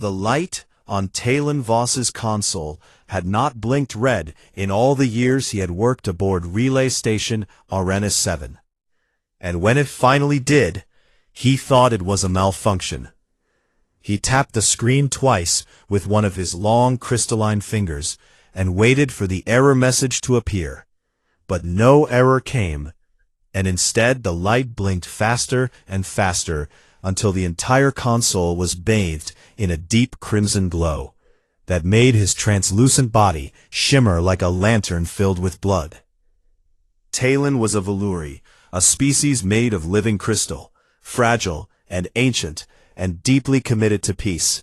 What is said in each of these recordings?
The light on Talon Voss's console had not blinked red in all the years he had worked aboard Relay Station Arenas 7. And when it finally did, he thought it was a malfunction. He tapped the screen twice with one of his long crystalline fingers and waited for the error message to appear. But no error came, and instead the light blinked faster and faster until the entire console was bathed in a deep crimson glow that made his translucent body shimmer like a lantern filled with blood. Talon was a Veluri, a species made of living crystal, fragile and ancient and deeply committed to peace.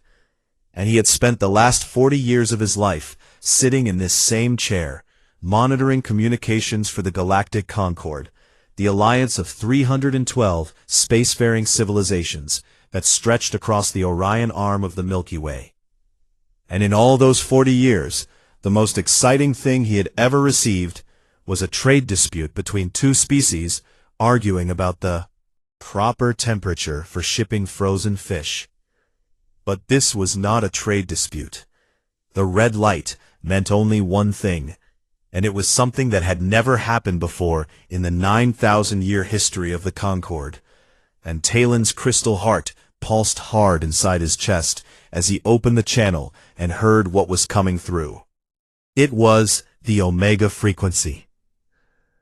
And he had spent the last 40 years of his life sitting in this same chair, monitoring communications for the Galactic Concord, the alliance of 312 spacefaring civilizations that stretched across the Orion arm of the Milky Way. And in all those 40 years, the most exciting thing he had ever received was a trade dispute between two species arguing about the proper temperature for shipping frozen fish. But this was not a trade dispute. The red light meant only one thing, and it was something that had never happened before in the 9,000-year history of the Concord. And Talon's crystal heart pulsed hard inside his chest as he opened the channel and heard what was coming through. It was the Omega frequency.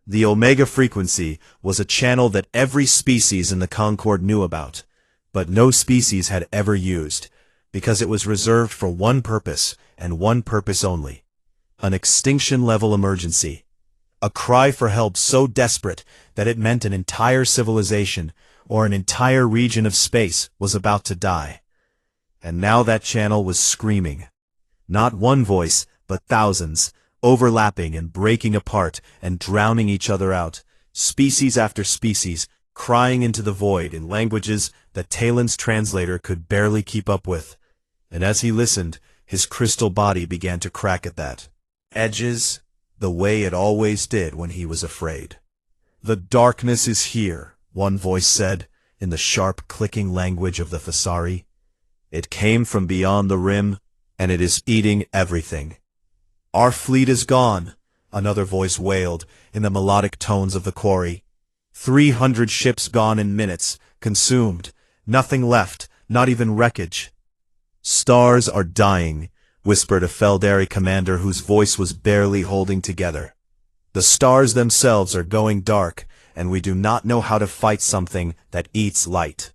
The Omega frequency was a channel that every species in the Concord knew about, but no species had ever used, because it was reserved for one purpose and one purpose only: an extinction-level emergency. A cry for help so desperate that it meant an entire civilization or an entire region of space was about to die. And now that channel was screaming. Not one voice, but thousands, overlapping and breaking apart and drowning each other out, species after species, crying into the void in languages that Talon's translator could barely keep up with. And as he listened, his crystal body began to crack at that edges, the way it always did when he was afraid. "The darkness is here," one voice said, in the sharp clicking language of the Thessari. "It came from beyond the rim, and it is eating everything." "Our fleet is gone," another voice wailed, in the melodic tones of the quarry. 300 ships gone in minutes, consumed, nothing left, not even wreckage. "Stars are dying," whispered a Feldari commander whose voice was barely holding together. "The stars themselves are going dark, and we do not know how to fight something that eats light."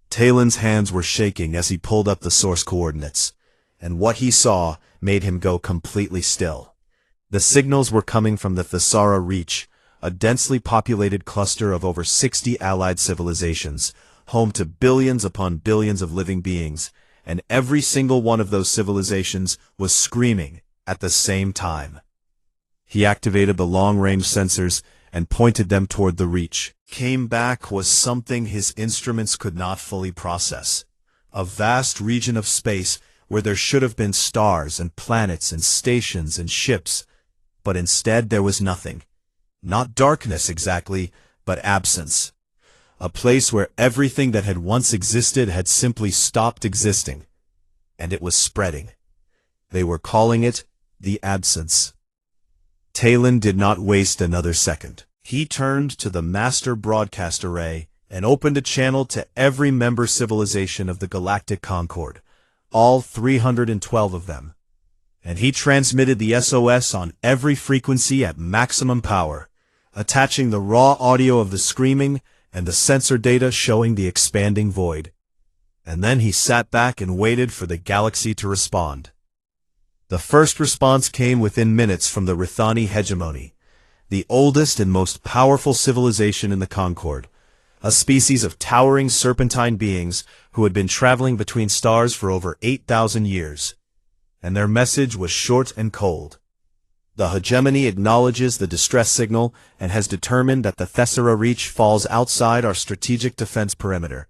Talon's hands were shaking as he pulled up the source coordinates, and what he saw made him go completely still. The signals were coming from the Thessara Reach, a densely populated cluster of over 60 allied civilizations, home to billions upon billions of living beings, and every single one of those civilizations was screaming at the same time. He activated the long-range sensors and pointed them toward the Reach. Came back was something his instruments could not fully process. A vast region of space where there should have been stars and planets and stations and ships, but instead there was nothing. Not darkness exactly, but absence. A place where everything that had once existed had simply stopped existing, and it was spreading. They were calling it the Absence. Talon did not waste another second. He turned to the master broadcast array and opened a channel to every member civilization of the Galactic Concord, all 312 of them. And he transmitted the SOS on every frequency at maximum power, attaching the raw audio of the screaming and the sensor data showing the expanding void. And then he sat back and waited for the galaxy to respond. The first response came within minutes from the Rithani hegemony, the oldest and most powerful civilization in the Concord, a species of towering serpentine beings who had been traveling between stars for over 8,000 years. And their message was short and cold. The hegemony acknowledges the distress signal and has determined that the Thessara Reach falls outside our strategic defense perimeter.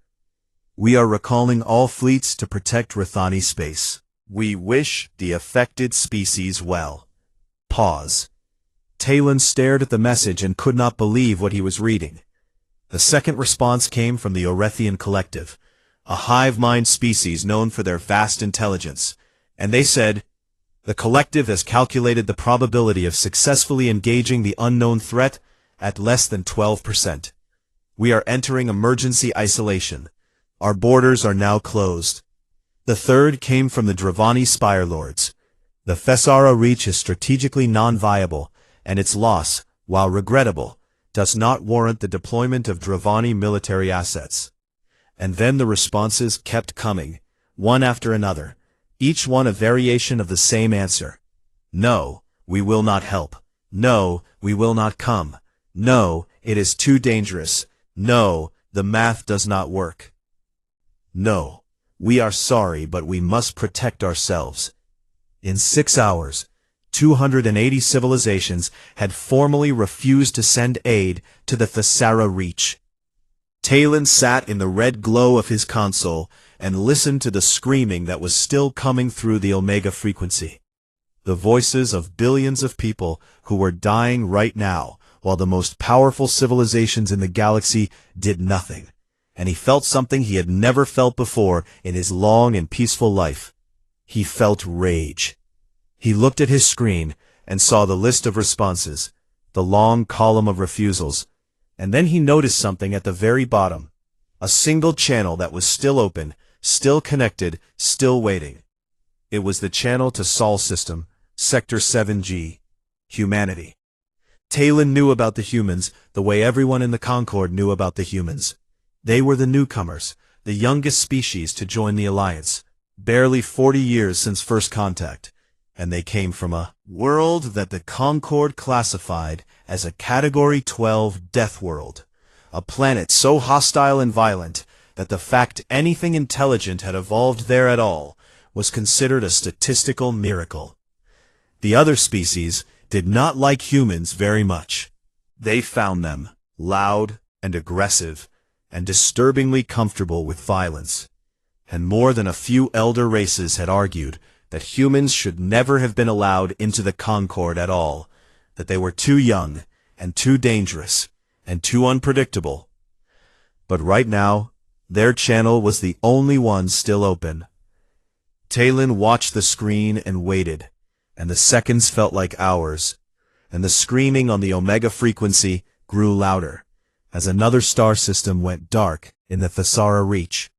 We are recalling all fleets to protect Rithani space. We wish the affected species well. Pause. Talon stared at the message and could not believe what he was reading. The second response came from the Orethian Collective, a hive mind species known for their vast intelligence, and they said, "The collective has calculated the probability of successfully engaging the unknown threat at less than 12%. We are entering emergency isolation. Our borders are now closed." The third came from the Dravani Spire Lords. The Thessara Reach is strategically non-viable, and its loss, while regrettable, does not warrant the deployment of Dravani military assets. And then the responses kept coming, one after another, each one a variation of the same answer. "No, we will not help. No, we will not come. No, it is too dangerous. No, the math does not work. No, we are sorry, but we must protect ourselves." In 6 hours, 280 civilizations had formally refused to send aid to the Thessara Reach. Talon sat in the red glow of his console and listened to the screaming that was still coming through the Omega frequency. The voices of billions of people who were dying right now, while the most powerful civilizations in the galaxy did nothing. And he felt something he had never felt before in his long and peaceful life. He felt rage. He looked at his screen and saw the list of responses, the long column of refusals, and then he noticed something at the very bottom. A single channel that was still open, still connected, still waiting. It was the channel to Sol System, Sector 7G, Humanity. Talon knew about the humans the way everyone in the Concord knew about the humans. They were the newcomers, the youngest species to join the Alliance, barely 40 years since first contact, and they came from a world that the Concord classified as a Category 12 death world, a planet so hostile and violent that the fact anything intelligent had evolved there at all was considered a statistical miracle. The other species did not like humans very much. They found them loud and aggressive and disturbingly comfortable with violence. And more than a few elder races had argued that humans should never have been allowed into the Concord at all, that they were too young and too dangerous and too unpredictable. But right now, their channel was the only one still open. Talon watched the screen and waited, and the seconds felt like hours, and the screaming on the Omega frequency grew louder, as another star system went dark in the Thessara Reach.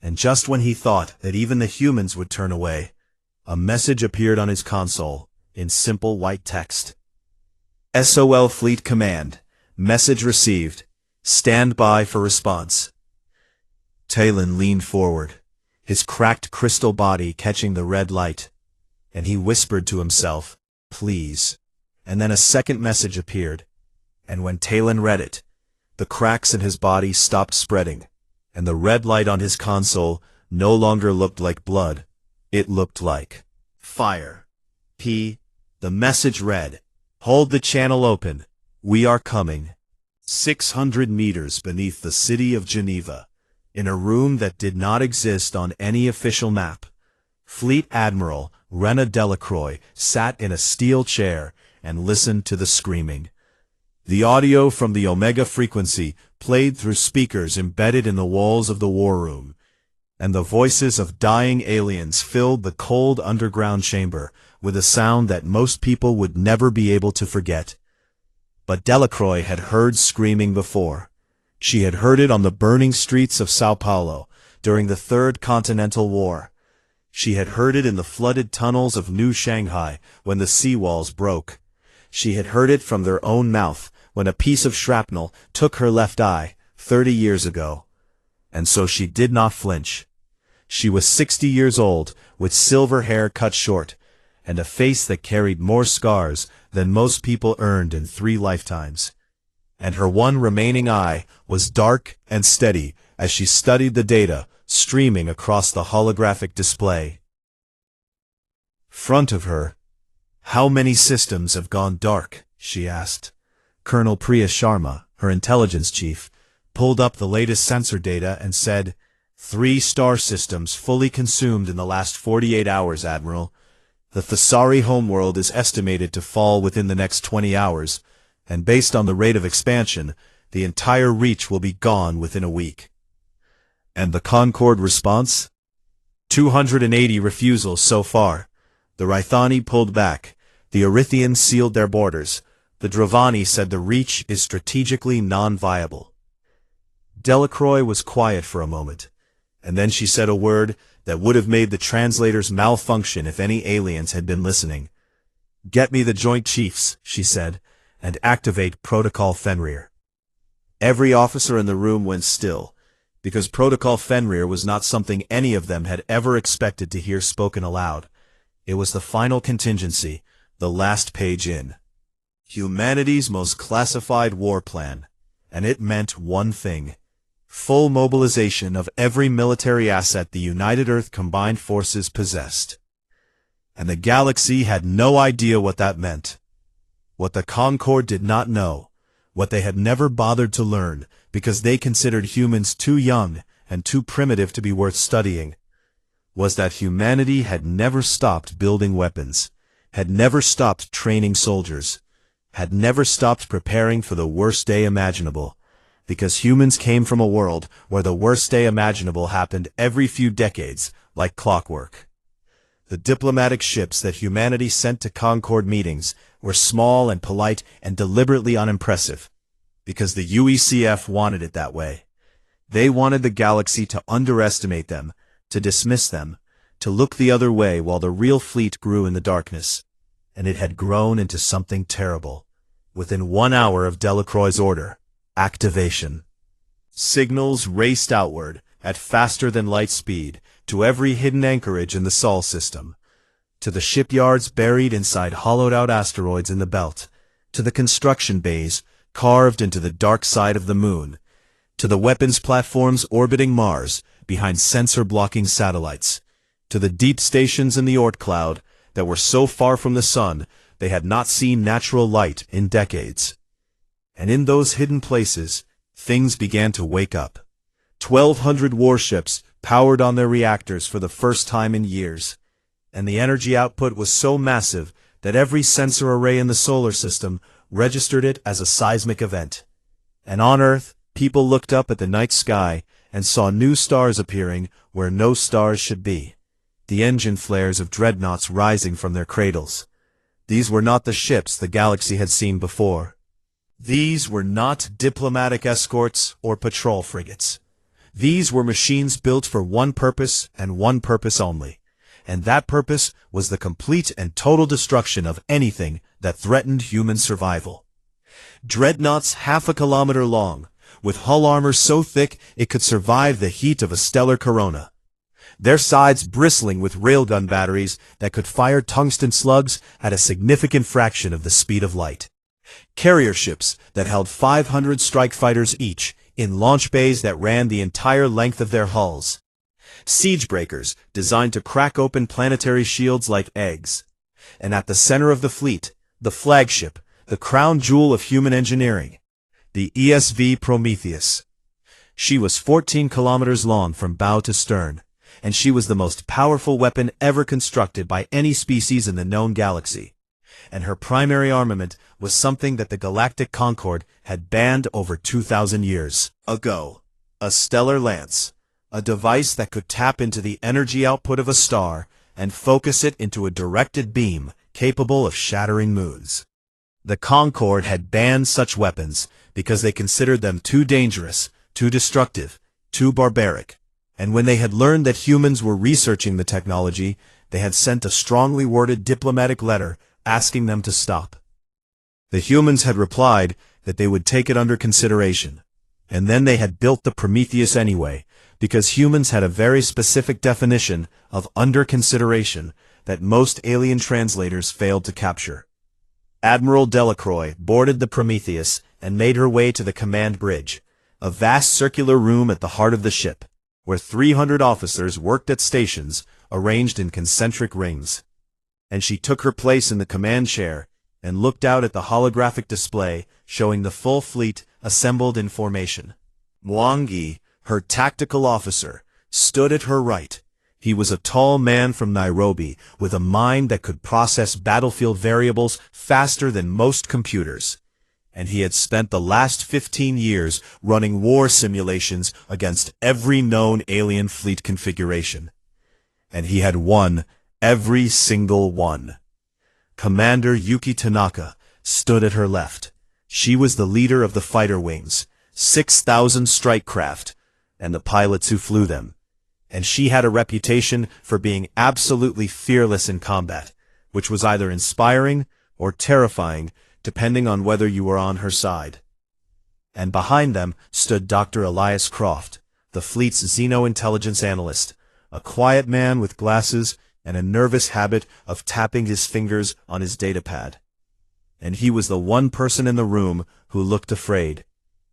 And just when he thought that even the humans would turn away, a message appeared on his console in simple white text. SOL Fleet Command. Message received. Stand by for response. Talon leaned forward, his cracked crystal body catching the red light, and he whispered to himself, "Please." And then a second message appeared, and when Talon read it, the cracks in his body stopped spreading, and the red light on his console no longer looked like blood. It looked like fire. The message read, "Hold the channel open. We are coming." 600 meters beneath the city of Geneva, in a room that did not exist on any official map, Fleet Admiral Rena Delacroix sat in a steel chair and listened to the screaming. The audio from the Omega frequency played through speakers embedded in the walls of the war room, and the voices of dying aliens filled the cold underground chamber with a sound that most people would never be able to forget. But Delacroix had heard screaming before. She had heard it on the burning streets of Sao Paulo during the Third Continental War. She had heard it in the flooded tunnels of New Shanghai when the seawalls broke. She had heard it from their own mouth when a piece of shrapnel took her left eye 30 years ago. And so she did not flinch. She was 60 years old, with silver hair cut short, and a face that carried more scars than most people earned in 3 lifetimes. And her one remaining eye was dark and steady as she studied the data streaming across the holographic display. Front of her, "How many systems have gone dark?" she asked. Colonel Priya Sharma, her intelligence chief, pulled up the latest sensor data and said, 3 star systems fully consumed in the last 48 hours, Admiral. The Thessari homeworld is estimated to fall within the next 20 hours, and based on the rate of expansion, the entire reach will be gone within a week. And the Concord response? 280 refusals so far. The Rhythani pulled back. The Erythians sealed their borders. The Dravani said the reach is strategically non-viable. Delacroix was quiet for a moment, and then she said a word that would have made the translators malfunction if any aliens had been listening. "Get me the Joint Chiefs," she said, "and activate Protocol Fenrir." Every officer in the room went still, because Protocol Fenrir was not something any of them had ever expected to hear spoken aloud. It was the final contingency, the last page in humanity's most classified war plan, and it meant one thing: full mobilization of every military asset the United Earth Combined Forces possessed. And the galaxy had no idea what that meant. What the Concord did not know, what they had never bothered to learn because they considered humans too young and too primitive to be worth studying, was that humanity had never stopped building weapons, had never stopped training soldiers, had never stopped preparing for the worst day imaginable, because humans came from a world where the worst day imaginable happened every few decades, like clockwork. The diplomatic ships that humanity sent to Concord meetings were small and polite and deliberately unimpressive, because the UECF wanted it that way. They wanted the galaxy to underestimate them, to dismiss them, to look the other way while the real fleet grew in the darkness. And it had grown into something terrible. Within 1 hour of Delacroix's order, activation. Signals raced outward at faster-than-light speed to every hidden anchorage in the Sol system, to the shipyards buried inside hollowed-out asteroids in the belt, to the construction bays carved into the dark side of the moon, to the weapons platforms orbiting Mars behind sensor-blocking satellites, to the deep stations in the Oort cloud that were so far from the sun they had not seen natural light in decades. And in those hidden places, things began to wake up. 1,200 warships powered on their reactors for the first time in years, and the energy output was so massive that every sensor array in the solar system registered it as a seismic event. And on Earth, people looked up at the night sky and saw new stars appearing where no stars should be, the engine flares of dreadnoughts rising from their cradles. These were not the ships the galaxy had seen before. These were not diplomatic escorts or patrol frigates. These were machines built for one purpose and one purpose only, and that purpose was the complete and total destruction of anything that threatened human survival. Dreadnoughts 1/2 kilometer long, with hull armor so thick it could survive the heat of a stellar corona. Their sides bristling with railgun batteries that could fire tungsten slugs at a significant fraction of the speed of light. Carrier ships that held 500 strike fighters each in launch bays that ran the entire length of their hulls. Siege breakers designed to crack open planetary shields like eggs. And at the center of the fleet, the flagship, the crown jewel of human engineering, the ESV Prometheus. She was 14 kilometers long from bow to stern, and she was the most powerful weapon ever constructed by any species in the known galaxy. And her primary armament was something that the Galactic Concord had banned over 2,000 years ago. A stellar lance, a device that could tap into the energy output of a star and focus it into a directed beam capable of shattering moons. The Concord had banned such weapons because they considered them too dangerous, too destructive, too barbaric. And when they had learned that humans were researching the technology, they had sent a strongly worded diplomatic letter asking them to stop. The humans had replied that they would take it under consideration, and then they had built the Prometheus anyway, because humans had a very specific definition of under consideration that most alien translators failed to capture. Admiral Delacroix boarded the Prometheus and made her way to the command bridge, a vast circular room at the heart of the ship, where 300 officers worked at stations arranged in concentric rings. And she took her place in the command chair and looked out at the holographic display showing the full fleet assembled in formation. Mwangi, her tactical officer, stood at her right. He was a tall man from Nairobi with a mind that could process battlefield variables faster than most computers. and he had spent the last 15 years running war simulations against every known alien fleet configuration. And he had won every single one. Commander Yuki Tanaka stood at her left. She was the leader of the fighter wings, 6,000 strike craft, and the pilots who flew them. And she had a reputation for being absolutely fearless in combat, which was either inspiring or terrifying, depending on whether you were on her side. And behind them stood Dr. Elias Croft, the fleet's xeno-intelligence analyst, a quiet man with glasses and a nervous habit of tapping his fingers on his datapad. And he was the one person in the room who looked afraid,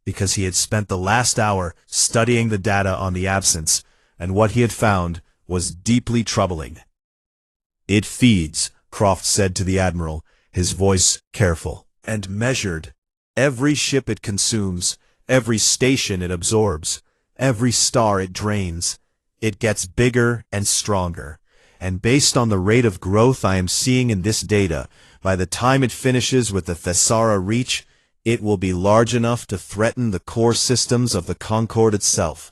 because he had spent the last hour studying the data on the absence, and what he had found was deeply troubling. "It feeds," Croft said to the Admiral, his voice careful and measured. "Every ship it consumes, every station it absorbs, every star it drains. It gets bigger and stronger, and based on the rate of growth I am seeing in this data, by the time it finishes with the Thessara Reach, it will be large enough to threaten the core systems of the Concorde itself."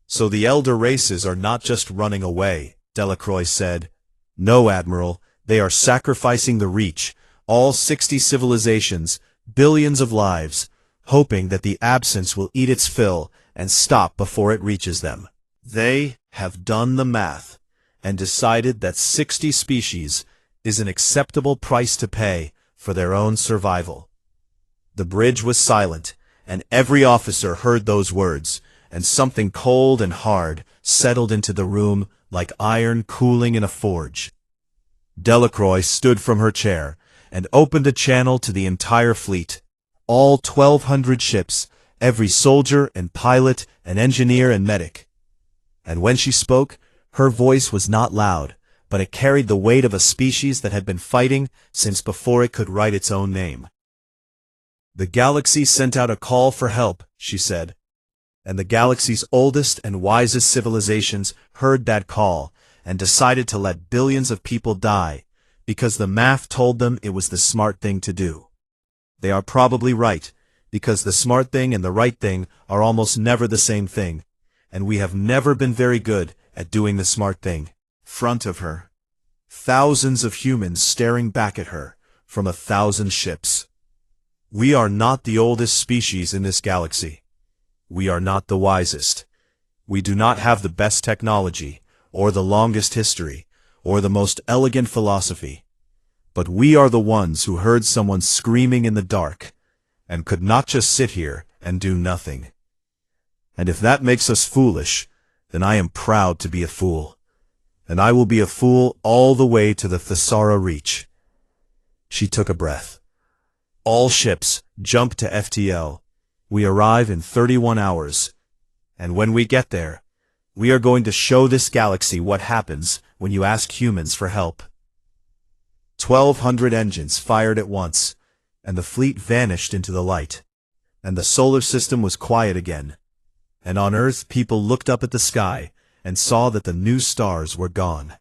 "So the elder races are not just running away," Delacroix said. "No, Admiral, they are sacrificing the Reach, all 60 civilizations, billions of lives, hoping that the absence will eat its fill and stop before it reaches them. They have done the math and decided that 60 species is an acceptable price to pay for their own survival." The bridge was silent, and every officer heard those words, and something cold and hard settled into the room like iron cooling in a forge. Delacroix stood from her chair and opened a channel to the entire fleet, all 1,200 ships, every soldier and pilot and engineer and medic. And when she spoke, her voice was not loud, but it carried the weight of a species that had been fighting since before it could write its own name. "The galaxy sent out a call for help," she said. And the galaxy's oldest and wisest civilizations heard that call and decided to let billions of people die, because the math told them it was the smart thing to do. They are probably right, because the smart thing and the right thing are almost never the same thing, and we have never been very good at doing the smart thing. Front of her, thousands of humans staring back at her from 1,000 ships. We are not the oldest species in this galaxy. We are not the wisest. We do not have the best technology, or the longest history, or the most elegant philosophy. But we are the ones who heard someone screaming in the dark, and could not just sit here and do nothing. And if that makes us foolish, then I am proud to be a fool. And I will be a fool all the way to the Thessara Reach." She took a breath. "All ships, jump to FTL. We arrive in 31 hours. And when we get there, we are going to show this galaxy what happens when you ask humans for help." 1,200 engines fired at once, and the fleet vanished into the light. And the solar system was quiet again. And on Earth, people looked up at the sky and saw that the new stars were gone.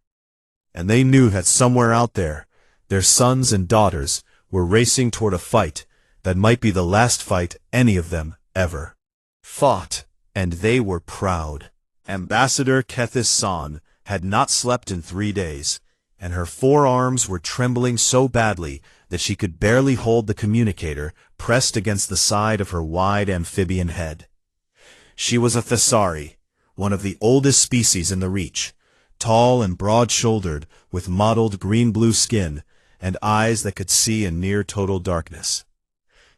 And they knew that somewhere out there, their sons and daughters were racing toward a fight that might be the last fight any of them ever fought, and they were proud. Ambassador Kethis San had not slept in 3 days, and her forearms were trembling so badly that she could barely hold the communicator pressed against the side of her wide amphibian head. She was a Thessari, one of the oldest species in the Reach, tall and broad-shouldered, with mottled green-blue skin and eyes that could see in near-total darkness.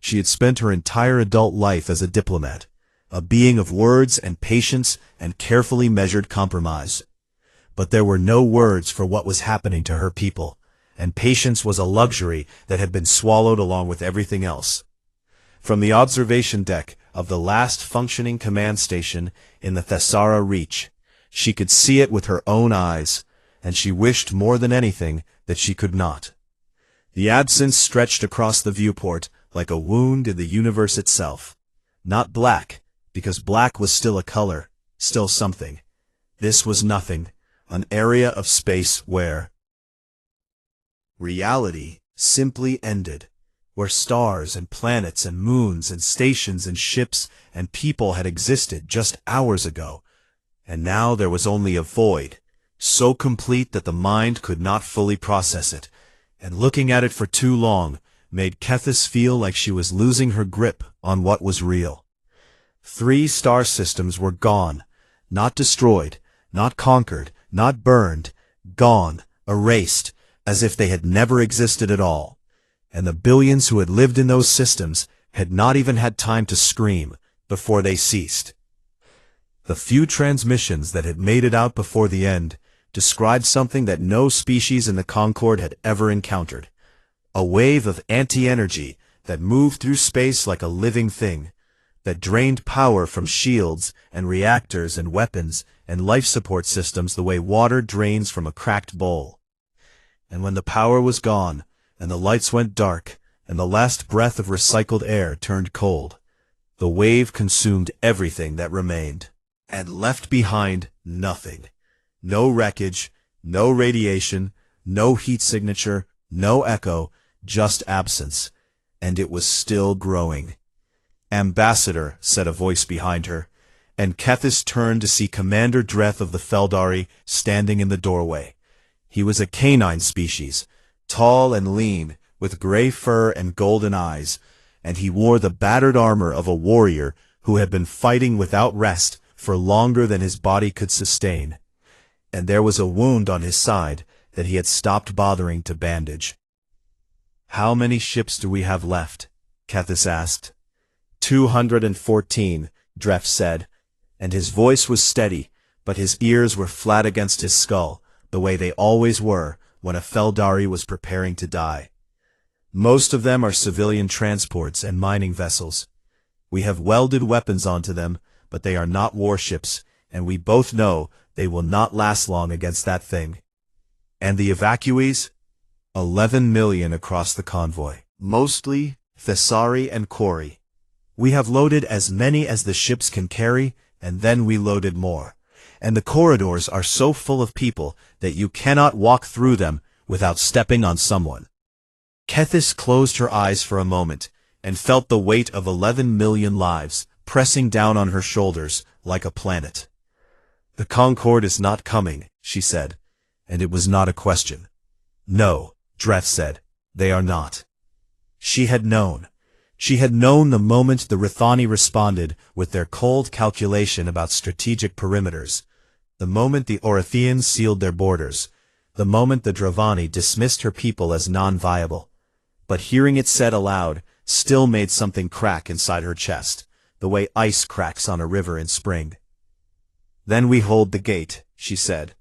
She had spent her entire adult life as a diplomat, a being of words and patience and carefully measured compromise. But there were no words for what was happening to her people, and patience was a luxury that had been swallowed along with everything else. From the observation deck of the last functioning command station in the Thessara Reach, she could see it with her own eyes, and she wished more than anything that she could not. The absence stretched across the viewport like a wound in the universe itself. Not black, because black was still a color, still something. This was nothing, an area of space where reality simply ended, where stars and planets and moons and stations and ships and people had existed just hours ago. And now there was only a void, so complete that the mind could not fully process it, and looking at it for too long made Kethis feel like she was losing her grip on what was real. 3 star systems were gone, not destroyed, not conquered, not burned, gone, erased, as if they had never existed at all. And the billions who had lived in those systems had not even had time to scream before they ceased. The few transmissions that had made it out before the end described something that no species in the Concord had ever encountered. A wave of anti-energy that moved through space like a living thing, that drained power from shields and reactors and weapons and life support systems the way water drains from a cracked bowl. And when the power was gone, and the lights went dark, and the last breath of recycled air turned cold, the wave consumed everything that remained, and left behind nothing. No wreckage, no radiation, no heat signature, no echo, just absence. And it was still growing. "Ambassador," said a voice behind her, and Kethis turned to see Commander Dreth of the Feldari standing in the doorway. He was a canine species, tall and lean, with gray fur and golden eyes, and he wore the battered armor of a warrior who had been fighting without rest for longer than his body could sustain. And there was a wound on his side that he had stopped bothering to bandage. "How many ships do we have left?" Kethis asked. 214, Dreth said, and his voice was steady, but his ears were flat against his skull, the way they always were when a Feldari was preparing to die. "Most of them are civilian transports and mining vessels. We have welded weapons onto them, but they are not warships, and we both know they will not last long against that thing." "And the evacuees?" 11 million across the convoy, mostly Thessari and Kori. "We have loaded as many as the ships can carry, and then we loaded more. And the corridors are so full of people that you cannot walk through them without stepping on someone." Kethis closed her eyes for a moment, and felt the weight of 11 million lives pressing down on her shoulders like a planet. "The Concord is not coming," she said, and it was not a question. "No," Dreth said, "they are not." She had known. She had known the moment the Rithani responded with their cold calculation about strategic perimeters, the moment the Orithians sealed their borders, the moment the Dravani dismissed her people as non-viable. But hearing it said aloud still made something crack inside her chest, the way ice cracks on a river in spring. "Then we hold the gate," she said.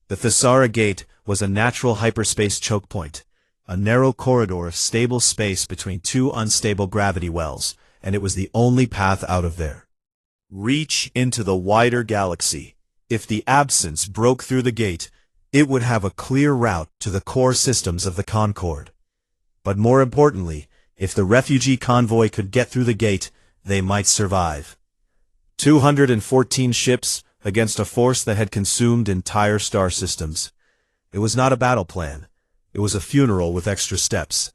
The Thessara Gate was a natural hyperspace choke point, a narrow corridor of stable space between 2 unstable gravity wells, and it was the only path out of there. Reach into the wider galaxy. If the absence broke through the gate, it would have a clear route to the core systems of the Concord. But more importantly, if the refugee convoy could get through the gate, they might survive. 214 ships against a force that had consumed entire star systems. It was not a battle plan. It was a funeral with extra steps,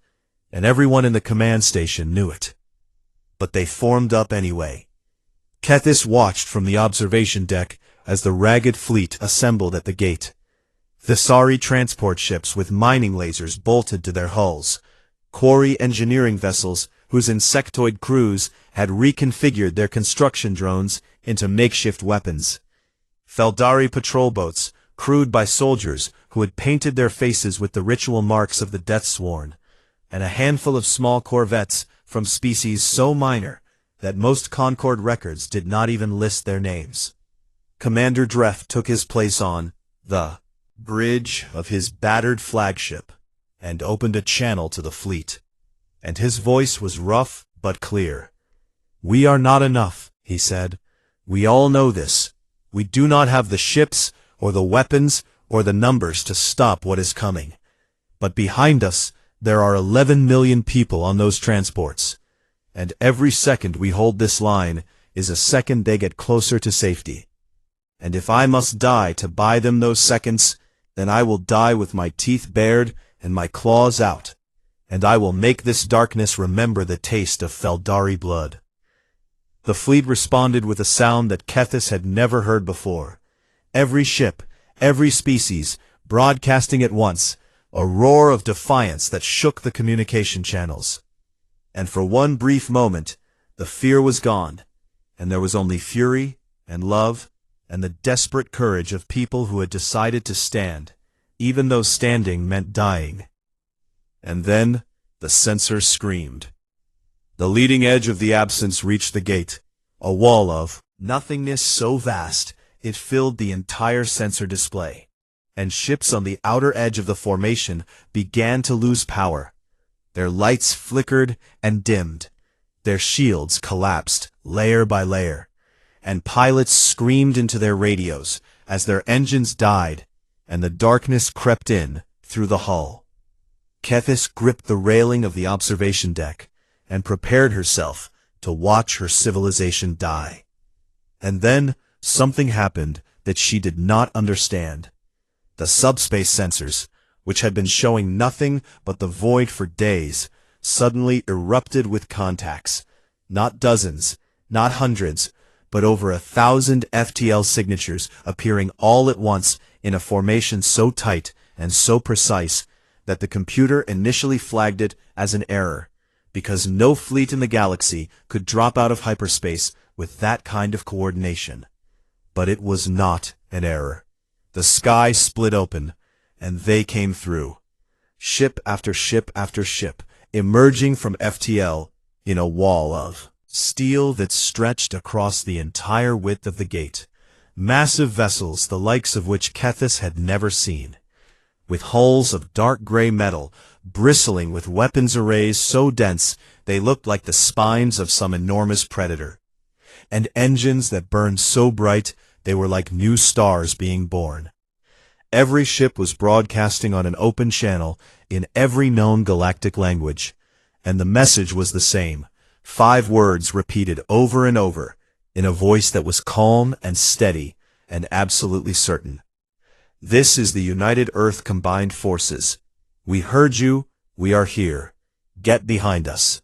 and everyone in the command station knew it. But they formed up anyway. Kethis watched from the observation deck as the ragged fleet assembled at the gate. Thessari transport ships with mining lasers bolted to their hulls. Quarry engineering vessels whose insectoid crews had reconfigured their construction drones into makeshift weapons. Feldari patrol boats, crewed by soldiers who had painted their faces with the ritual marks of the Deathsworn, and a handful of small corvettes from species so minor that most Concord records did not even list their names. Commander Dreth took his place on the bridge of his battered flagship and opened a channel to the fleet, and his voice was rough but clear. "We are not enough," he said. "We all know this. We do not have the ships or the weapons or the numbers to stop what is coming. But behind us, there are 11 million people on those transports, and every second we hold this line is a second they get closer to safety. And if I must die to buy them those seconds, then I will die with my teeth bared and my claws out. and I will make this darkness remember the taste of Feldari blood." The fleet responded with a sound that Kethis had never heard before. Every ship, every species, broadcasting at once, a roar of defiance that shook the communication channels. And for one brief moment, the fear was gone, and there was only fury and love and the desperate courage of people who had decided to stand, even though standing meant dying. And then the sensor screamed. The leading edge of the absence reached the gate, a wall of nothingness so vast it filled the entire sensor display, and ships on the outer edge of the formation began to lose power. Their lights flickered and dimmed, their shields collapsed layer by layer, and pilots screamed into their radios as their engines died and the darkness crept in through the hull. Kethis gripped the railing of the observation deck and prepared herself to watch her civilization die. And then something happened that she did not understand. The subspace sensors, which had been showing nothing but the void for days, suddenly erupted with contacts. Not dozens, not hundreds, but over 1,000 FTL signatures appearing all at once in a formation so tight and so precise that the computer initially flagged it as an error, because no fleet in the galaxy could drop out of hyperspace with that kind of coordination. But it was not an error. The sky split open, and they came through. Ship after ship after ship, emerging from FTL in a wall of steel that stretched across the entire width of the gate. Massive vessels, the likes of which Kethis had never seen, with hulls of dark gray metal, bristling with weapons arrays so dense they looked like the spines of some enormous predator, and engines that burned so bright they were like new stars being born. Every ship was broadcasting on an open channel in every known galactic language, and the message was the same, 5 words repeated over and over, in a voice that was calm and steady and absolutely certain. "This is the United Earth Combined Forces. We heard you, we are here. Get behind us."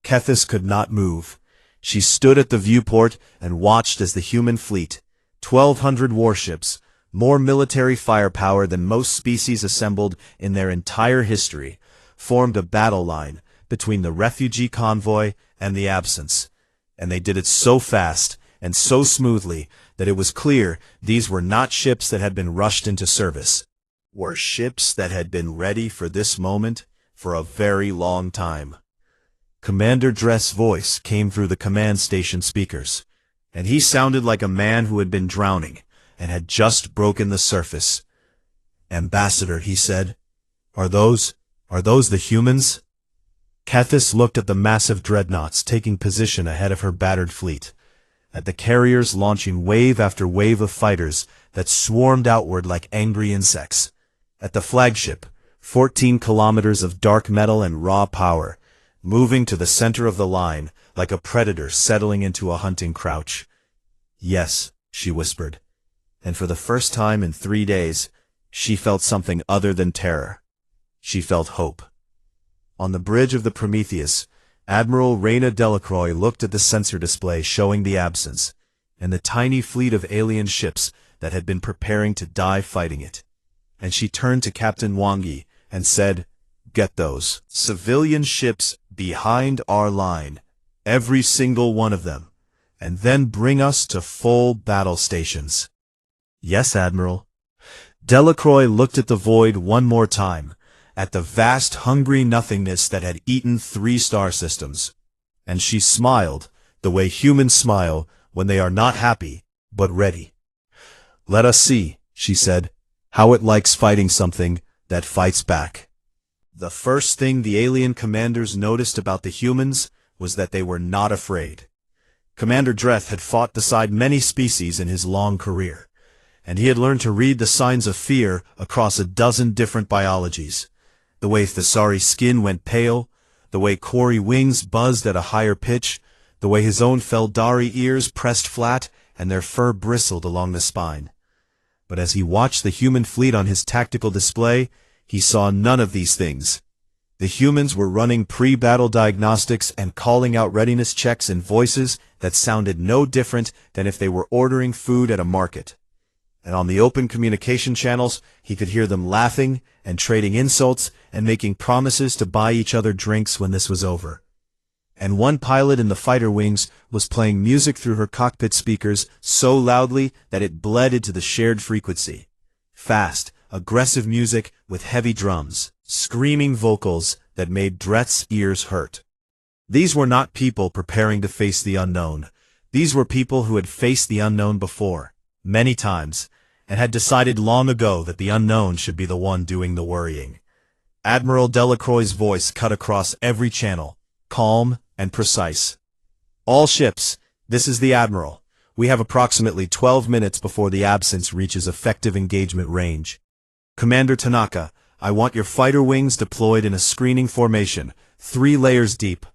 Kethis could not move. She stood at the viewport and watched as the human fleet, 1,200 warships, more military firepower than most species assembled in their entire history, formed a battle line between the refugee convoy and the absence, and they did it so fast and so smoothly that it was clear these were not ships that had been rushed into service, were ships that had been ready for this moment for a very long time. Commander Dress's voice came through the command station speakers, and he sounded like a man who had been drowning and had just broken the surface. "Ambassador," he said, Are those the humans?" Kethis looked at the massive dreadnoughts taking position ahead of her battered fleet, at the carriers launching wave after wave of fighters that swarmed outward like angry insects, at the flagship, 14 kilometers of dark metal and raw power, moving to the center of the line like a predator settling into a hunting crouch. "Yes," she whispered, and for the first time in 3 days, she felt something other than terror. She felt hope. On the bridge of the Prometheus, Admiral Reyna Delacroix looked at the sensor display showing the absence, and the tiny fleet of alien ships that had been preparing to die fighting it. And she turned to Captain Wangi and said, "Get those civilian ships behind our line, every single one of them, and then bring us to full battle stations." "Yes, Admiral." Delacroix looked at the void one more time, at the vast hungry nothingness that had eaten 3 star systems, and she smiled the way humans smile when they are not happy, but ready. "Let us see," she said, "how it likes fighting something that fights back." The first thing the alien commanders noticed about the humans was that they were not afraid. Commander Dreth had fought beside many species in his long career, and he had learned to read the signs of fear across a dozen different biologies. The way Thesari's skin went pale, the way Kori wings buzzed at a higher pitch, the way his own Feldari ears pressed flat and their fur bristled along the spine. But as he watched the human fleet on his tactical display, he saw none of these things. The humans were running pre-battle diagnostics and calling out readiness checks in voices that sounded no different than if they were ordering food at a market. And on the open communication channels, he could hear them laughing and trading insults and making promises to buy each other drinks when this was over. And one pilot in the fighter wings was playing music through her cockpit speakers so loudly that it bled into the shared frequency. Fast, aggressive music with heavy drums, screaming vocals that made Dret's ears hurt. These were not people preparing to face the unknown. These were people who had faced the unknown before, many times, and had decided long ago that the unknown should be the one doing the worrying. Admiral Delacroix's voice cut across every channel, calm and precise. All ships, this is the Admiral. We have approximately 12 minutes before the absence reaches effective engagement range. Commander Tanaka, I want your fighter wings deployed in a screening formation, 3 layers deep.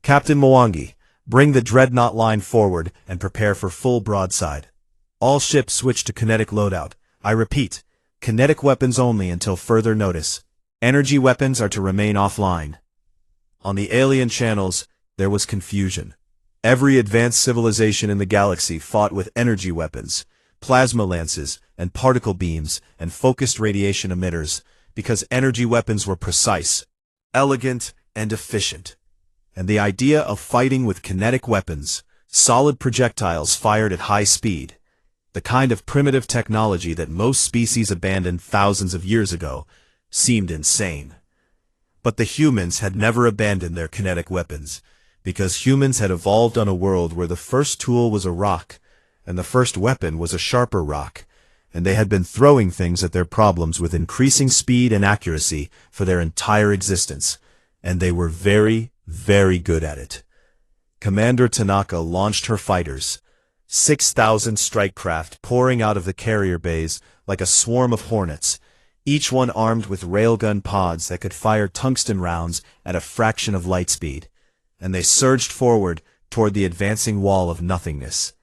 Captain Mwangi, bring the dreadnought line forward and prepare for full broadside. All ships switch to kinetic loadout. I repeat, kinetic weapons only until further notice. Energy weapons are to remain offline. On the alien channels, there was confusion. Every advanced civilization in the galaxy fought with energy weapons, plasma lances, and particle beams, and focused radiation emitters, because energy weapons were precise, elegant, and efficient. And the idea of fighting with kinetic weapons, solid projectiles fired at high speed, the kind of primitive technology that most species abandoned thousands of years ago, seemed insane. But the humans had never abandoned their kinetic weapons, because humans had evolved on a world where the first tool was a rock, and the first weapon was a sharper rock, and they had been throwing things at their problems with increasing speed and accuracy for their entire existence, and they were very, very good at it. Commander Tanaka launched her fighters, 6,000 strike craft pouring out of the carrier bays like a swarm of hornets, each one armed with railgun pods that could fire tungsten rounds at a fraction of light speed, and they surged forward toward the advancing wall of nothingness.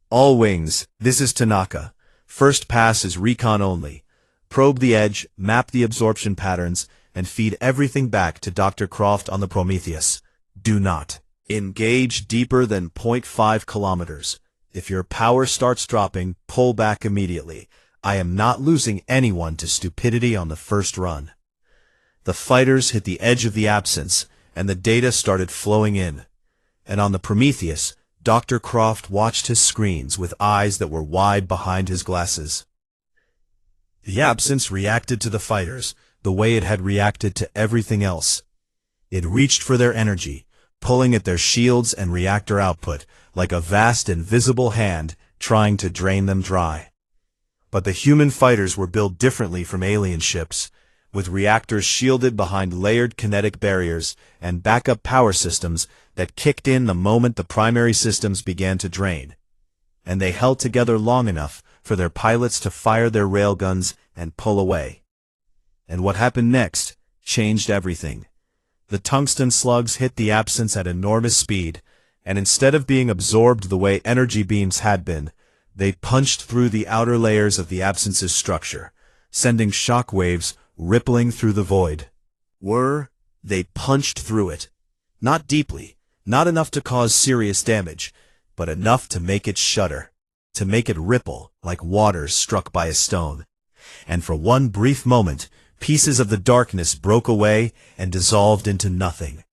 All wings, this is Tanaka. First pass is recon only. Probe the edge, map the absorption patterns, and feed everything back to Dr. Croft on the Prometheus. Do not engage deeper than 0.5 kilometers. If your power starts dropping, pull back immediately. I am not losing anyone to stupidity on the first run. The fighters hit the edge of the absence, and the data started flowing in. And on the Prometheus, Dr. Croft watched his screens with eyes that were wide behind his glasses. The absence reacted to the fighters the way it had reacted to everything else. It reached for their energy, pulling at their shields and reactor output like a vast invisible hand trying to drain them dry. But the human fighters were built differently from alien ships, with reactors shielded behind layered kinetic barriers and backup power systems that kicked in the moment the primary systems began to drain. And they held together long enough for their pilots to fire their railguns and pull away. And what happened next changed everything. The tungsten slugs hit the absence at enormous speed, and instead of being absorbed the way energy beams had been, they punched through the outer layers of the absence's structure, sending shock waves rippling through the void. They punched through it. Not deeply, not enough to cause serious damage, but enough to make it shudder, to make it ripple like water struck by a stone. And for one brief moment, pieces of the darkness broke away and dissolved into nothing.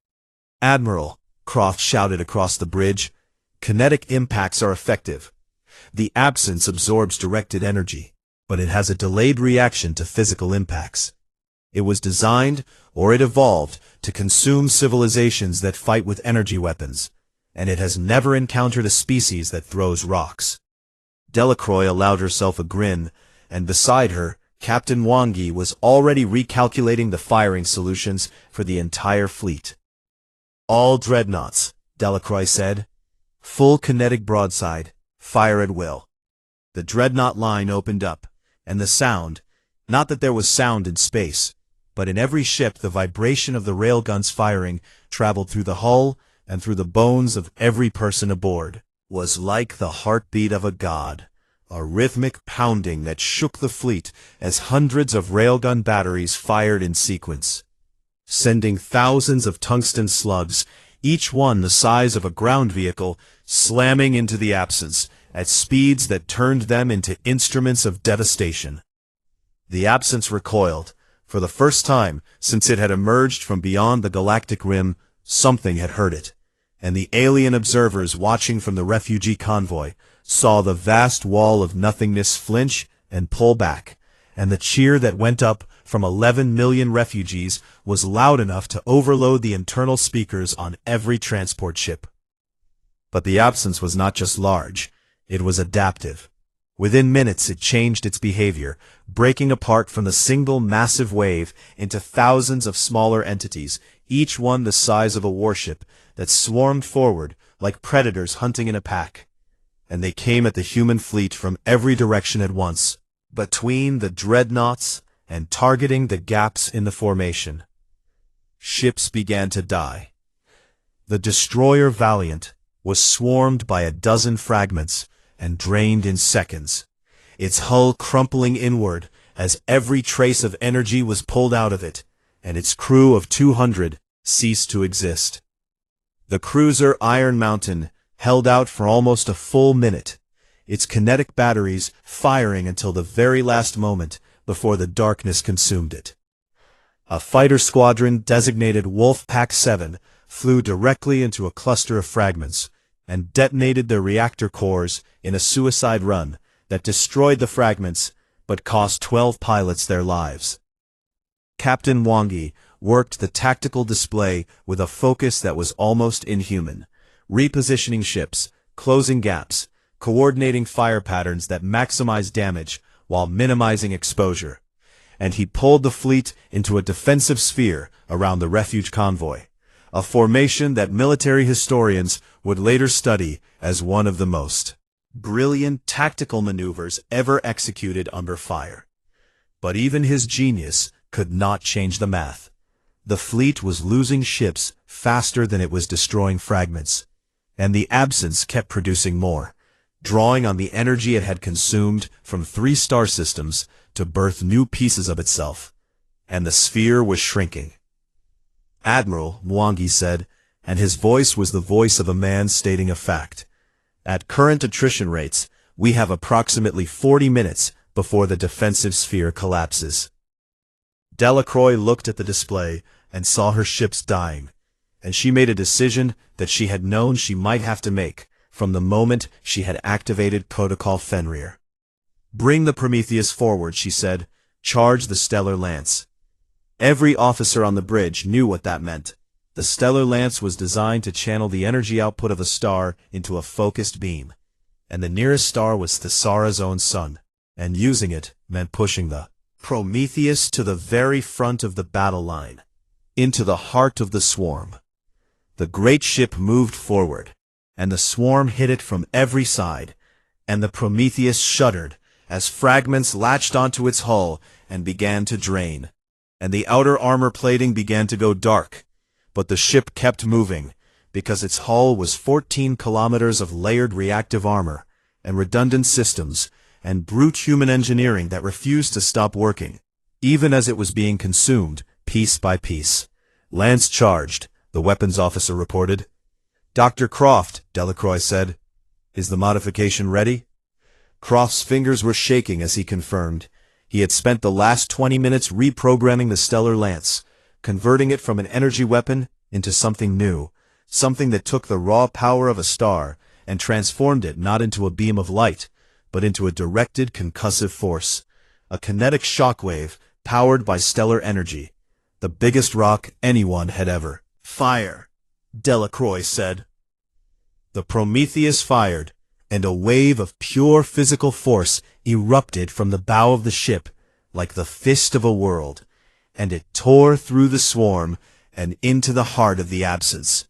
"Admiral," Croft shouted across the bridge, "kinetic impacts are effective. The absence absorbs directed energy, but it has a delayed reaction to physical impacts. It was designed, or it evolved, to consume civilizations that fight with energy weapons, and it has never encountered a species that throws rocks." Delacroix allowed herself a grin, and beside her, Captain Mwangi was already recalculating the firing solutions for the entire fleet. "All dreadnoughts," Delacroix said. "Full kinetic broadside. Fire at will." The dreadnought line opened up, and the sound, not that there was sound in space, but in every ship the vibration of the railguns firing traveled through the hull and through the bones of every person aboard, was like the heartbeat of a god, a rhythmic pounding that shook the fleet as hundreds of railgun batteries fired in sequence. sending thousands of tungsten slugs, each one the size of a ground vehicle, slamming into the absence at speeds that turned them into instruments of devastation. The absence recoiled. For the first time since it had emerged from beyond the galactic rim, something had hurt it, and the alien observers watching from the refugee convoy saw the vast wall of nothingness flinch and pull back, and the cheer that went up from 11 million refugees was loud enough to overload the internal speakers on every transport ship. But the absence was not just large, it was adaptive. Within minutes it changed its behavior, breaking apart from the single massive wave into thousands of smaller entities, each one the size of a warship, that swarmed forward like predators hunting in a pack. And they came at the human fleet from every direction at once, between the dreadnoughts and targeting the gaps in the formation. Ships began to die. The destroyer Valiant was swarmed by a dozen fragments and drained in seconds, its hull crumpling inward as every trace of energy was pulled out of it, and its crew of 200 ceased to exist. The cruiser Iron Mountain held out for almost a full minute, its kinetic batteries firing until the very last moment before the darkness consumed it. A fighter squadron designated Wolfpack 7 flew directly into a cluster of fragments and detonated their reactor cores in a suicide run that destroyed the fragments but cost 12 pilots their lives. Captain Wangi worked the tactical display with a focus that was almost inhuman, repositioning ships, closing gaps, coordinating fire patterns that maximized damage while minimizing exposure. And he pulled the fleet into a defensive sphere around the refuge convoy, a formation that military historians would later study as one of the most brilliant tactical maneuvers ever executed under fire. But even his genius could not change the math. The fleet was losing ships faster than it was destroying fragments, and the absence kept producing more, drawing on the energy it had consumed from 3 star systems to birth new pieces of itself, and the sphere was shrinking. Admiral, Mwangi said, and his voice was the voice of a man stating a fact. At current attrition rates, we have approximately 40 minutes before the defensive sphere collapses. Delacroix looked at the display and saw her ships dying, and she made a decision that she had known she might have to make from the moment she had activated Protocol Fenrir. "Bring the Prometheus forward," she said. "Charge the Stellar Lance." Every officer on the bridge knew what that meant. The Stellar Lance was designed to channel the energy output of a star into a focused beam, and the nearest star was Thesara's own sun, and using it meant pushing the Prometheus to the very front of the battle line, into the heart of the swarm. The great ship moved forward, and the swarm hit it from every side, and the Prometheus shuddered as fragments latched onto its hull and began to drain, and the outer armor plating began to go dark. But the ship kept moving, because its hull was 14 kilometers of layered reactive armor, and redundant systems, and brute human engineering that refused to stop working, even as it was being consumed, piece by piece. "Lance charged," the weapons officer reported. "Dr. Croft," Delacroix said, "is the modification ready?" Croft's fingers were shaking as he confirmed. He had spent the last 20 minutes reprogramming the Stellar Lance, converting it from an energy weapon into something new, something that took the raw power of a star and transformed it not into a beam of light, but into a directed concussive force, a kinetic shockwave powered by stellar energy, the biggest rock anyone had ever. "Fire," Delacroix said. The Prometheus fired, and a wave of pure physical force erupted from the bow of the ship like the fist of a world, and it tore through the swarm and into the heart of the absence.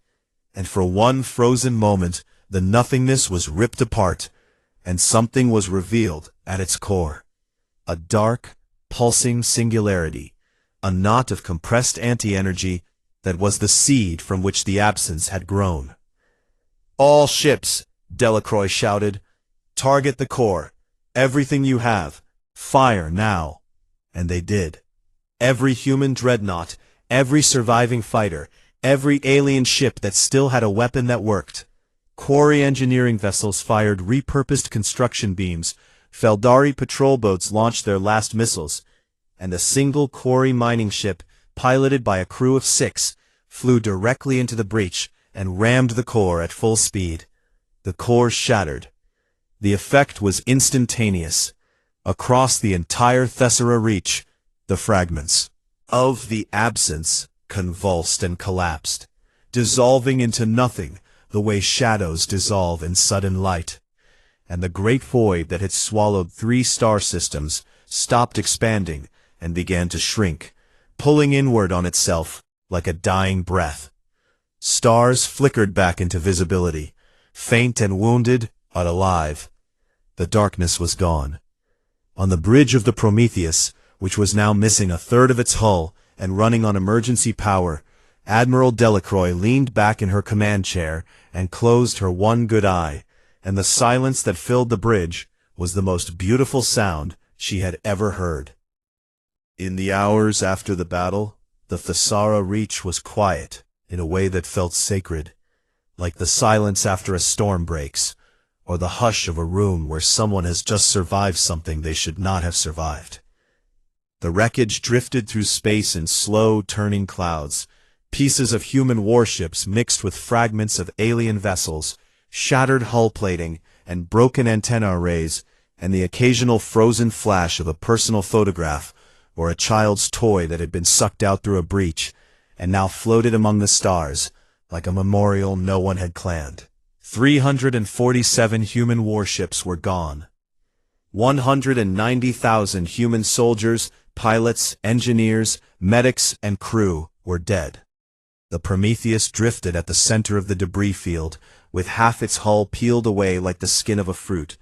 And for one frozen moment, the nothingness was ripped apart, and something was revealed at its core. A dark, pulsing singularity, a knot of compressed anti-energy that was the seed from which the absence had grown. "All ships," Delacroix shouted. "Target the core. Everything you have. Fire now." And they did. Every human dreadnought, every surviving fighter, every alien ship that still had a weapon that worked. Quarry engineering vessels fired repurposed construction beams, Feldari patrol boats launched their last missiles, and a single quarry mining ship, piloted by a crew of 6, flew directly into the breach and rammed the core at full speed. The core shattered. The effect was instantaneous. Across the entire Thessera reach, the fragments of the Absence convulsed and collapsed, dissolving into nothing the way shadows dissolve in sudden light. And the great void that had swallowed 3 star systems stopped expanding and began to shrink, pulling inward on itself like a dying breath. Stars flickered back into visibility, faint and wounded, but alive. The darkness was gone. On the bridge of the Prometheus, which was now missing a third of its hull and running on emergency power, Admiral Delacroix leaned back in her command chair and closed her one good eye, and the silence that filled the bridge was the most beautiful sound she had ever heard. In the hours after the battle, the Thessera Reach was quiet in a way that felt sacred, like the silence after a storm breaks, or the hush of a room where someone has just survived something they should not have survived. The wreckage drifted through space in slow, turning clouds, pieces of human warships mixed with fragments of alien vessels, shattered hull plating, and broken antenna arrays, and the occasional frozen flash of a personal photograph or a child's toy that had been sucked out through a breach and now floated among the stars like a memorial no one had planned. 347 human warships were gone. 190,000 human soldiers, pilots, engineers, medics, and crew were dead. The Prometheus drifted at the center of the debris field, with half its hull peeled away like the skin of a fruit,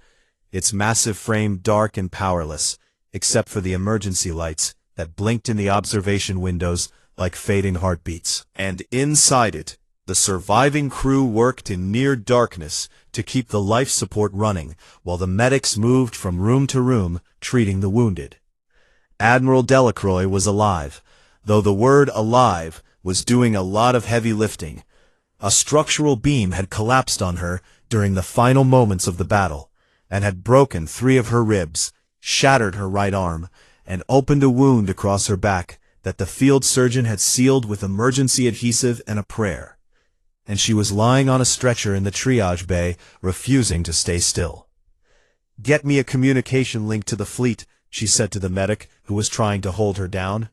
its massive frame dark and powerless, except for the emergency lights that blinked in the observation windows like fading heartbeats. And inside it, the surviving crew worked in near darkness to keep the life support running, while the medics moved from room to room, treating the wounded. Admiral Delacroix was alive, though the word alive was doing a lot of heavy lifting. A structural beam had collapsed on her during the final moments of the battle, and had broken 3 of her ribs, shattered her right arm, and opened a wound across her back that the field surgeon had sealed with emergency adhesive and a prayer. And she was lying on a stretcher in the triage bay, refusing to stay still. "Get me a communication link to the fleet," she said to the medic who was trying to hold her down.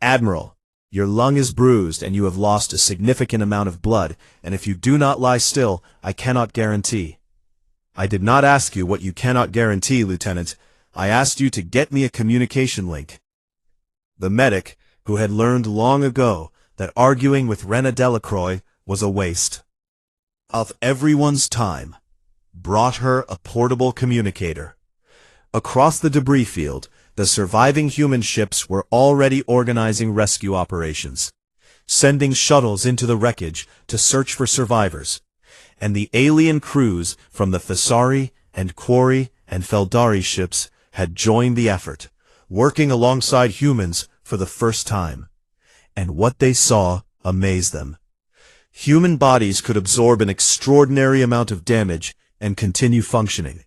"Admiral, your lung is bruised and you have lost a significant amount of blood, and if you do not lie still, I cannot guarantee." "I did not ask you what you cannot guarantee, Lieutenant. I asked you to get me a communication link." The medic, who had learned long ago that arguing with Rena Delacroix was a waste of everyone's time, brought her a portable communicator. Across the debris field, the surviving human ships were already organizing rescue operations, sending shuttles into the wreckage to search for survivors, and the alien crews from the Thessari and Quarry and Feldari ships had joined the effort, working alongside humans for the first time. And what they saw amazed them. Human bodies could absorb an extraordinary amount of damage and continue functioning.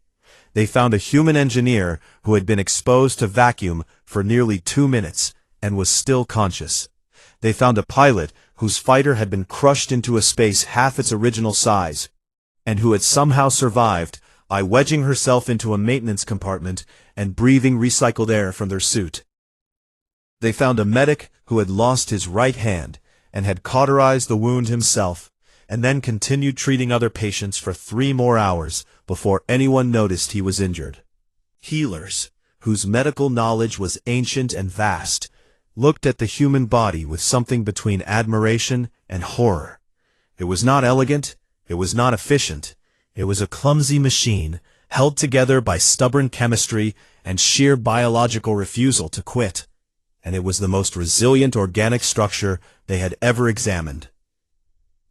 They found a human engineer who had been exposed to vacuum for nearly 2 minutes and was still conscious. They found a pilot whose fighter had been crushed into a space half its original size, and who had somehow survived by wedging herself into a maintenance compartment and breathing recycled air from their suit. They found a medic who had lost his right hand and had cauterized the wound himself, and then continued treating other patients for 3 more hours before anyone noticed he was injured. Healers, whose medical knowledge was ancient and vast, looked at the human body with something between admiration and horror. It was not elegant, it was not efficient, it was a clumsy machine, held together by stubborn chemistry and sheer biological refusal to quit. And it was the most resilient organic structure they had ever examined.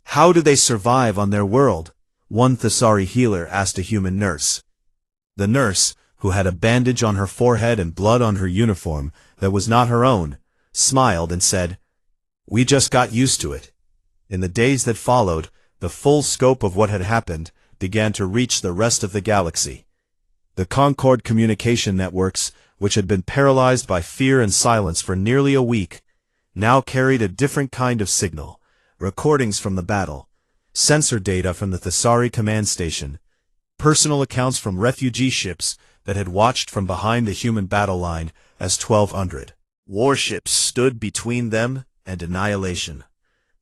"How do they survive on their world?" one Thessari healer asked a human nurse. The nurse, who had a bandage on her forehead and blood on her uniform that was not her own, smiled and said, We just got used to it. In the days that followed, the full scope of what had happened began to reach the rest of the galaxy. The Concord communication networks, which had been paralyzed by fear and silence for nearly a week, now carried a different kind of signal: recordings from the battle, sensor data from the Thesari command station, personal accounts from refugee ships that had watched from behind the human battle line as 1,200 warships stood between them and annihilation.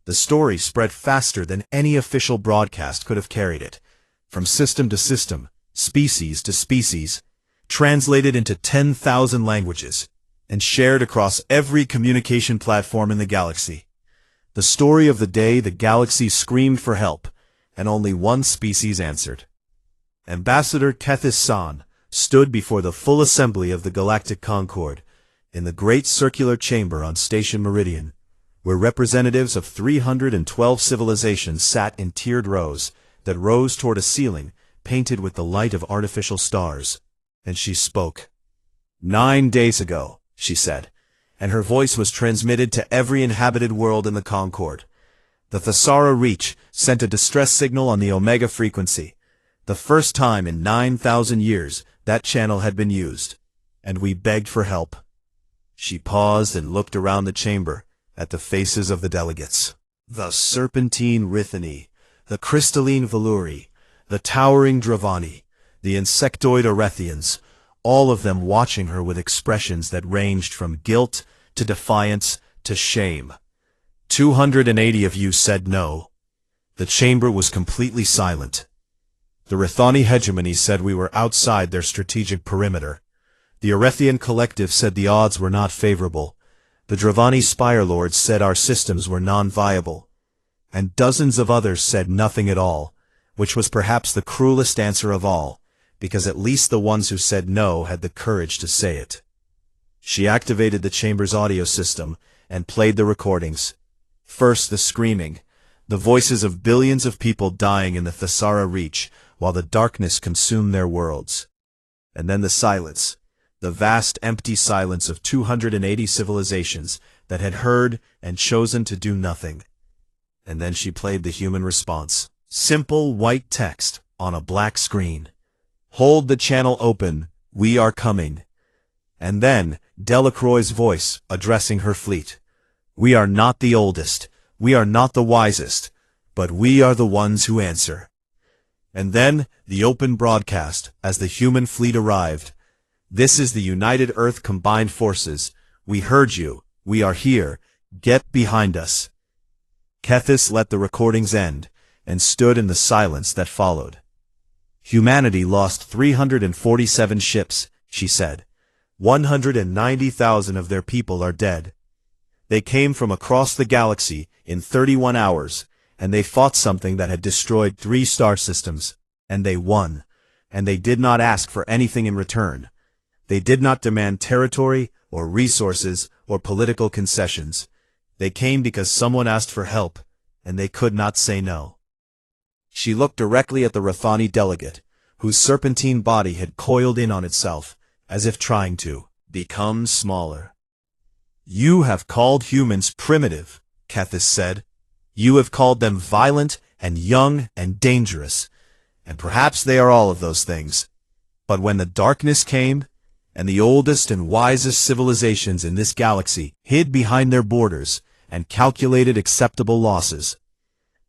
The story spread faster than any official broadcast could have carried it, from system to system, species to species, translated into 10,000 languages, and shared across every communication platform in the galaxy. The story of the day the galaxy screamed for help, and only one species answered. Ambassador Kethis San stood before the full assembly of the Galactic Concord, in the great circular chamber on Station Meridian, where representatives of 312 civilizations sat in tiered rows that rose toward a ceiling painted with the light of artificial stars. And she spoke. 9 days ago, she said, and her voice was transmitted to every inhabited world in the Concord. The Thesara Reach sent a distress signal on the Omega frequency. The first time in 9,000 years that channel had been used, and we begged for help. She paused and looked around the chamber at the faces of the delegates. The serpentine Rithani, the crystalline Veluri, the towering Dravani, the insectoid Orethians, all of them watching her with expressions that ranged from guilt to defiance to shame. 280 of you said no. The chamber was completely silent. The Rithani hegemony said we were outside their strategic perimeter. The Orethian collective said the odds were not favorable. The Dravani Spire Lords said our systems were non-viable. And dozens of others said nothing at all, which was perhaps the cruelest answer of all, because at least the ones who said no had the courage to say it. She activated the chamber's audio system and played the recordings. First the screaming, the voices of billions of people dying in the Thesara Reach while the darkness consumed their worlds. And then the silence, the vast empty silence of 280 civilizations that had heard and chosen to do nothing. And then she played the human response. Simple white text on a black screen. Hold the channel open, we are coming. And then Delacroix's voice addressing her fleet. We are not the oldest, we are not the wisest, but we are the ones who answer. And then the open broadcast as the human fleet arrived. This is the United Earth Combined Forces. We heard you. We are here. Get behind us. Kethis let the recordings end and stood in the silence that followed. Humanity lost 347 ships, she said. 190,000 of their people are dead. They came from across the galaxy in 31 hours, and they fought something that had destroyed 3 star systems, and they won. And they did not ask for anything in return. They did not demand territory or resources or political concessions. They came because someone asked for help, and they could not say no. She looked directly at the Rithani delegate, whose serpentine body had coiled in on itself, as if trying to become smaller. You have called humans primitive, Kethis said. You have called them violent and young and dangerous, and perhaps they are all of those things. But when the darkness came, and the oldest and wisest civilizations in this galaxy hid behind their borders and calculated acceptable losses,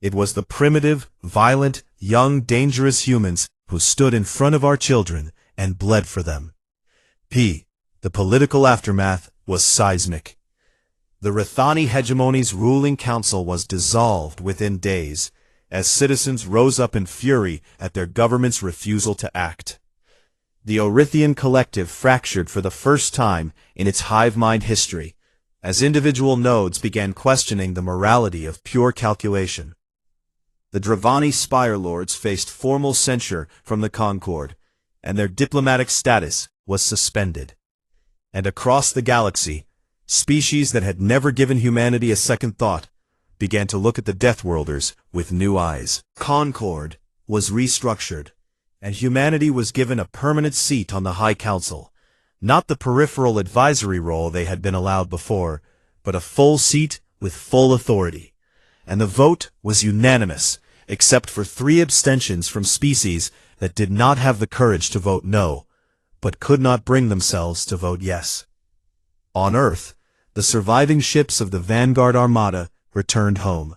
it was the primitive, violent, young, dangerous humans who stood in front of our children and bled for them. The political aftermath was seismic. The Rithani hegemony's ruling council was dissolved within days, as citizens rose up in fury at their government's refusal to act. The Orethian collective fractured for the first time in its hive mind history, as individual nodes began questioning the morality of pure calculation. The Dravani Spire Lords faced formal censure from the Concord, and their diplomatic status was suspended. And across the galaxy, species that had never given humanity a second thought began to look at the Deathworlders with new eyes. Concord was restructured, and humanity was given a permanent seat on the High Council, not the peripheral advisory role they had been allowed before, but a full seat with full authority. And the vote was unanimous, except for 3 abstentions from species that did not have the courage to vote no, but could not bring themselves to vote yes. On Earth, the surviving ships of the Vanguard Armada returned home,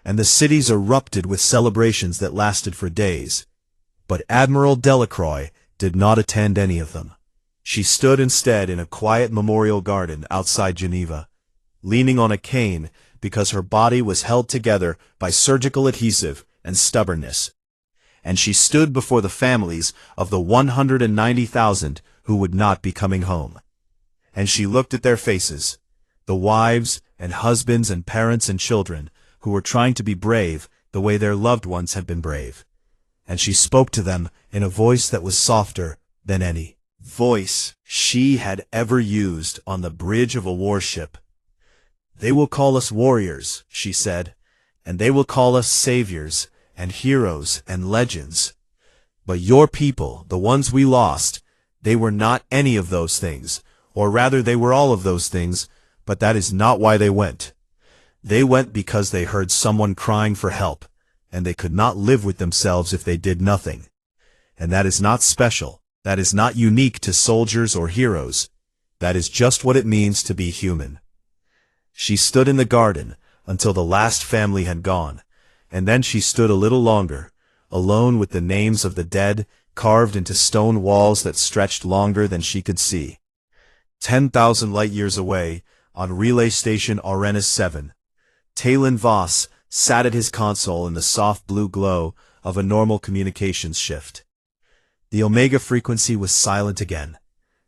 and the cities erupted with celebrations that lasted for days. But Admiral Delacroix did not attend any of them. She stood instead in a quiet memorial garden outside Geneva, leaning on a cane because her body was held together by surgical adhesive and stubbornness. And she stood before the families of the 190,000 who would not be coming home. And she looked at their faces, the wives and husbands and parents and children who were trying to be brave the way their loved ones had been brave. And she spoke to them in a voice that was softer than any voice she had ever used on the bridge of a warship. "They will call us warriors," she said, "and they will call us saviors and heroes and legends. But your people, the ones we lost, they were not any of those things, or rather they were all of those things, but that is not why they went. They went because they heard someone crying for help, and they could not live with themselves if they did nothing. And that is not special. That is not unique to soldiers or heroes. That is just what it means to be human." She stood in the garden until the last family had gone, and then she stood a little longer, alone with the names of the dead carved into stone walls that stretched longer than she could see. 10,000 light-years away, on relay station Arenas 7, Talon Voss sat at his console in the soft blue glow of a normal communications shift. The Omega frequency was silent again,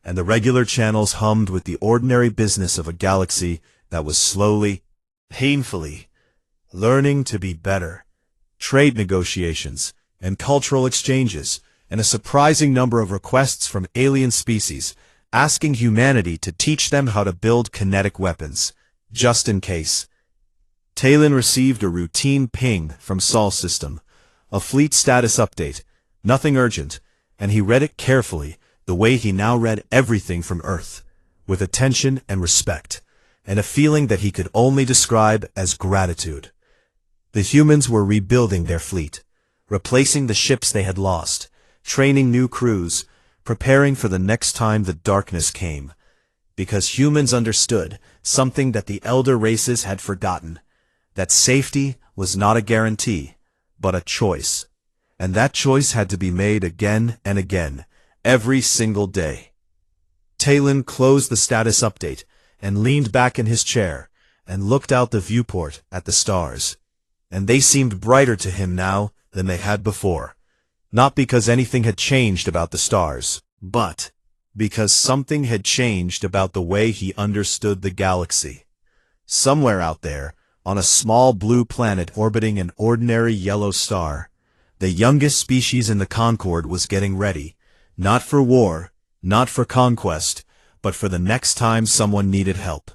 and the regular channels hummed with the ordinary business of a galaxy that was slowly, painfully, learning to be better. Trade negotiations and cultural exchanges, and a surprising number of requests from alien species asking humanity to teach them how to build kinetic weapons, just in case. Talon received a routine ping from Sol System, a fleet status update, nothing urgent, and he read it carefully, the way he now read everything from Earth, with attention and respect, and a feeling that he could only describe as gratitude. The humans were rebuilding their fleet, replacing the ships they had lost, training new crews, preparing for the next time the darkness came, because humans understood something that the elder races had forgotten, that safety was not a guarantee, but a choice. And that choice had to be made again and again, every single day. Talon closed the status update and leaned back in his chair and looked out the viewport at the stars. And they seemed brighter to him now than they had before. Not because anything had changed about the stars, but because something had changed about the way he understood the galaxy. Somewhere out there, on a small blue planet orbiting an ordinary yellow star, the youngest species in the Concord was getting ready, not for war, not for conquest, but for the next time someone needed help.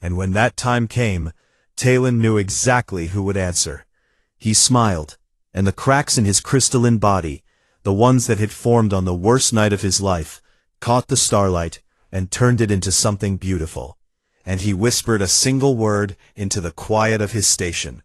And when that time came, Talon knew exactly who would answer. He smiled, and the cracks in his crystalline body, the ones that had formed on the worst night of his life, caught the starlight and turned it into something beautiful. And he whispered a single word into the quiet of his station.